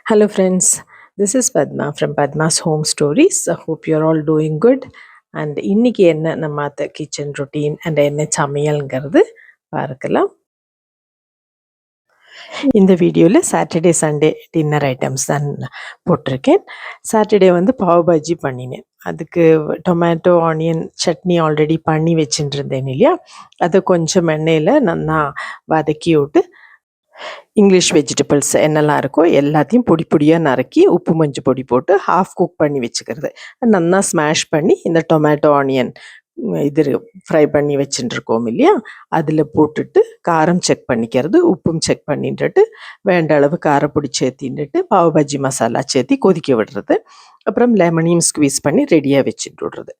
Hello, friends. This is Padma from Padma's Home Stories. I hope you're all doing good. And இன்னைக்கு என்ன நம்ம kitchen routine and என்ன சமையல்ங்கிறது பார்க்கலாம். இந்த வீடியோவில் சாட்டர்டே சண்டே டின்னர் ஐட்டம்ஸ் தான் போட்டிருக்கேன். சாட்டர்டே வந்து பாவ் பாஜி பண்ணினேன். அதுக்கு டொமேட்டோ ஆனியன் சட்னி ஆல்ரெடி பண்ணி வச்சுட்டு இருந்தேன் இல்லையா, அதை கொஞ்சம் எண்ணெயில் நல்லா வதக்கி விட்டு இங்கிலீஷ் வெஜிடபிள்ஸ் என்னெல்லாம் இருக்கோ எல்லாத்தையும் பொடி பொடியாக நறுக்கி உப்பு மஞ்சள் பொடி போட்டு ஹாஃப் குக் பண்ணி வச்சுக்கிறது. நல்லா ஸ்மாஷ் பண்ணி இந்த டொமேட்டோ ஆனியன் இது ஃப்ரை பண்ணி வச்சுட்டுருக்கோம் இல்லையா, அதில் போட்டுட்டு காரம் செக் பண்ணிக்கிறது, உப்பும் செக் பண்ணிட்டுட்டு வேண்ட அளவு காரப்பொடி சேர்த்தின்ட்டு பாவ் பாஜி மசாலா சேர்த்தி கொதிக்க விடுறது. அப்புறம் லெமனையும் ஸ்குவீஸ் பண்ணி ரெடியாக வச்சுட்டு விடுறது.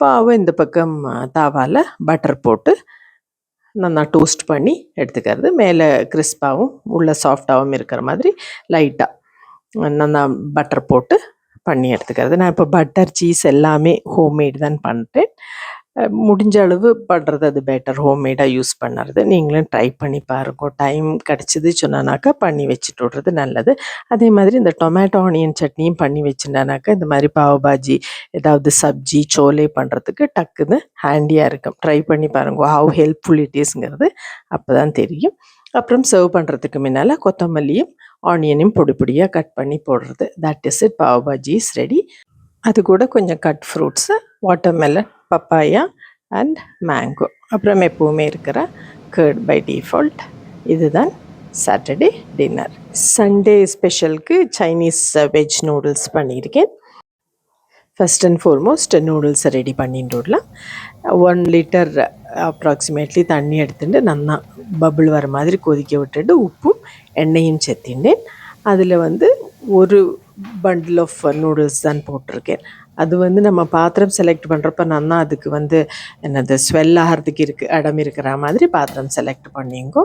பாவை இந்த பக்கம் தாவால் பட்டர் போட்டு நல்லா டோஸ்ட் பண்ணி எடுத்துக்கிறது. மேலே கிறிஸ்பாகவும் உள்ள சாஃப்டாகவும் இருக்கிற மாதிரி லைட்டாக நல்லா பட்டர் போட்டு பண்ணி எடுத்துக்கிறது. நான் இப்போ பட்டர் சீஸ் எல்லாமே ஹோம்மேட் தான் பண்ணுறேன். முடிஞ்ச அளவு பண்ணுறது அது பெட்டர், ஹோம்மேடாக யூஸ் பண்ணுறது. நீங்களும் ட்ரை பண்ணி பாருங்க. டைம் கிடச்சிது சொன்னானாக்கா பண்ணி வச்சுட்டு விட்றது நல்லது. அதே மாதிரி இந்த டொமேட்டோ ஆனியன் சட்னியும் பண்ணி வச்சுட்டானாக்கா இந்த மாதிரி பாவ் பாஜி ஏதாவது சப்ஜி சோலே பண்ணுறதுக்கு டக்குன்னு ஹேண்டியாக இருக்கும். ட்ரை பண்ணி பாருங்க ஹவ் ஹெல்ப்ஃபுல் இட் இஸ்ங்கிறது அப்போ தான் தெரியும். அப்புறம் சர்வ் பண்ணுறதுக்கு முன்னால் கொத்தமல்லியும் ஆனியனையும் பொடி பொடியாக கட் பண்ணி போடுறது. That is it, pav bhaji is ready. அது கூட கொஞ்சம் cut fruits, watermelon, papaya and mango, அப்புறம் எப்போவுமே இருக்கிற கர்ட் பை டிஃபால்ட். இதுதான் சாட்டர்டே டின்னர். சண்டே ஸ்பெஷலுக்கு சைனீஸ் வெஜ் நூடுல்ஸ் பண்ணியிருக்கேன். ஃபஸ்ட் அண்ட் ஃபார்மோஸ்ட் நூடுல்ஸை ரெடி பண்ணிட்டு விடலாம். 1 லிட்டர் அப்ராக்சிமேட்லி தண்ணி எடுத்துட்டு நல்லா பபுள் வர மாதிரி கொதிக்க விட்டுட்டு உப்பும் எண்ணெயும் சேர்த்திண்டேன். அதில் வந்து ஒரு பண்டில் ஆஃப் நூடுல்ஸ் தான் போட்டிருக்கேன். அது வந்து நம்ம பாத்திரம் செலக்ட் பண்ணுறப்ப நல்லா அதுக்கு வந்து என்னது ஸ்வெல் ஆகிறதுக்கு இடம் இருக்கிற மாதிரி பாத்திரம் செலக்ட் பண்ணிங்கோ.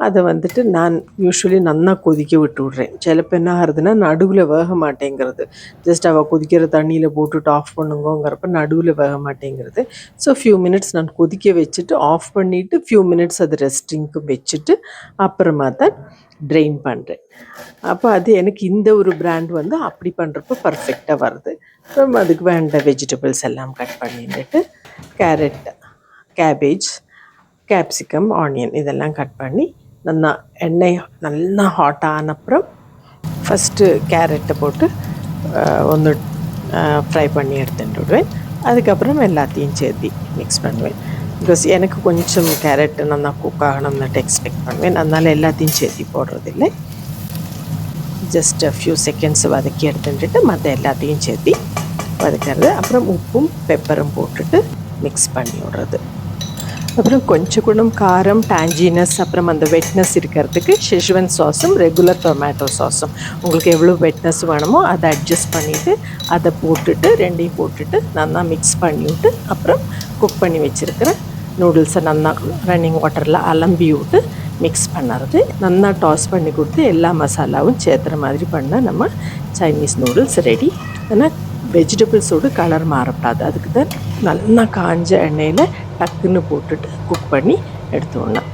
அதை வந்துட்டு நான் யூஸ்வலி நல்லா கொதிக்க விட்டு விட்றேன். சிலப்போ என்ன ஆகுதுன்னா நடுவில் வேக மாட்டேங்கிறது. ஜஸ்ட் அவள் கொதிக்கிற தண்ணியில் போட்டுட்டு ஆஃப் பண்ணுங்கோங்கிறப்ப நடுவில் வேக மாட்டேங்கிறது. ஸோ ஃபியூ மினிட்ஸ் நான் கொதிக்க வச்சுட்டு ஆஃப் பண்ணிவிட்டு ஃபியூ மினிட்ஸ் அது ரெஸ்டிங்க்கு வச்சுட்டு அப்புறமா தான் ட்ரெயின் பண்ணுறேன். அப்போ அது எனக்கு இந்த ஒரு பிராண்ட் வந்து அப்படி பண்ணுறப்போ பர்ஃபெக்டாக வருது. அப்புறம் அதுக்கு வேண்ட வெஜிடபிள்ஸ் எல்லாம் கட் பண்ணிட்டு கேரட், கேபேஜ், கேப்சிகம், ஆனியன் இதெல்லாம் கட் பண்ணி நல்லா எண்ணெய் நல்லா ஹாட் ஆன அப்புறம் ஃபஸ்ட்டு கேரட்டை போட்டு ஒன்று ஃப்ரை பண்ணி எடுத்துட்டு விடுவேன். அதுக்கப்புறம் எல்லாத்தையும் சேர்த்து மிக்ஸ் பண்ணுவேன். பிகாஸ் எனக்கு கொஞ்சம் கேரட் நல்லா குக் ஆகணும்னுட்டு எக்ஸ்பெக்ட் பண்ணுவேன். அதனால் எல்லாத்தையும் சேர்த்து போடுறதில்லை. ஜஸ்ட் ஃபியூ செகண்ட்ஸ் வதக்கி எடுத்துட்டு மற்ற எல்லாத்தையும் சேர்த்து வதக்கிறது. அப்புறம் உப்பும் பெப்பரும் போட்டுட்டு மிக்ஸ் பண்ணி விடுறது. அப்புறம் கொஞ்சம் கூட காரம், டேஞ்சினஸ், அப்புறம் அந்த வெட்னஸ் இருக்கிறதுக்கு ஷெஸ்வன் சாஸும் ரெகுலர் டொமேட்டோ சாஸும் உங்களுக்கு எவ்வளோ வெட்னஸ் வேணுமோ அதை அட்ஜஸ்ட் பண்ணிவிட்டு அதை போட்டுட்டு ரெண்டையும் போட்டுட்டு நல்லா மிக்ஸ் பண்ணிவிட்டு அப்புறம் குக் பண்ணி வச்சுருக்கிற நூடுல்ஸை நல்லா ரன்னிங் வாட்டரில் அலம்பி விட்டு மிக்ஸ் பண்ணுறது. நல்லா டாஸ் பண்ணி கொடுத்து எல்லா மசாலாவும் சேர்த்துற மாதிரி பண்ணால் நம்ம சைனீஸ் நூடுல்ஸ் ரெடி. ஆனால் வெஜிடபிள்ஸோடு கலர் மாறப்படாது. அதுக்கு தான் நல்லா காஞ்ச எண்ணெயில் டக்குன்னு போட்டுட்டு குக் பண்ணி எடுத்துடணும்.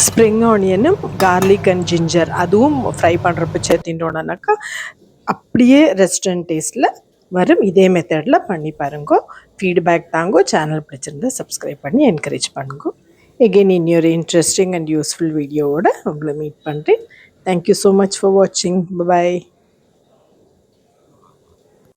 ஸ்ப்ரிங் ஆனியனும் கார்லிக் அண்ட் ஜிஞ்சர் அதுவும் ஃப்ரை பண்ணுறப்ப சேர்த்தின்றோன்னாக்கா அப்படியே ரெஸ்டாரண்ட் டேஸ்ட்டில் வரும். இதே மெத்தடில் பண்ணி பாருங்கோ. ஃபீட்பேக் தாங்கோ. சேனல் பிடிச்சிருந்தா சப்ஸ்கிரைப் பண்ணி என்கரேஜ் பண்ணுங்கோ. எகெயின் இன்னொரு இன்ட்ரெஸ்டிங் அண்ட் யூஸ்ஃபுல் வீடியோவோட உங்களை மீட் பண்ணுறேன். தேங்க்யூ ஸோ மச் ஃபார் வாட்சிங். பாய்.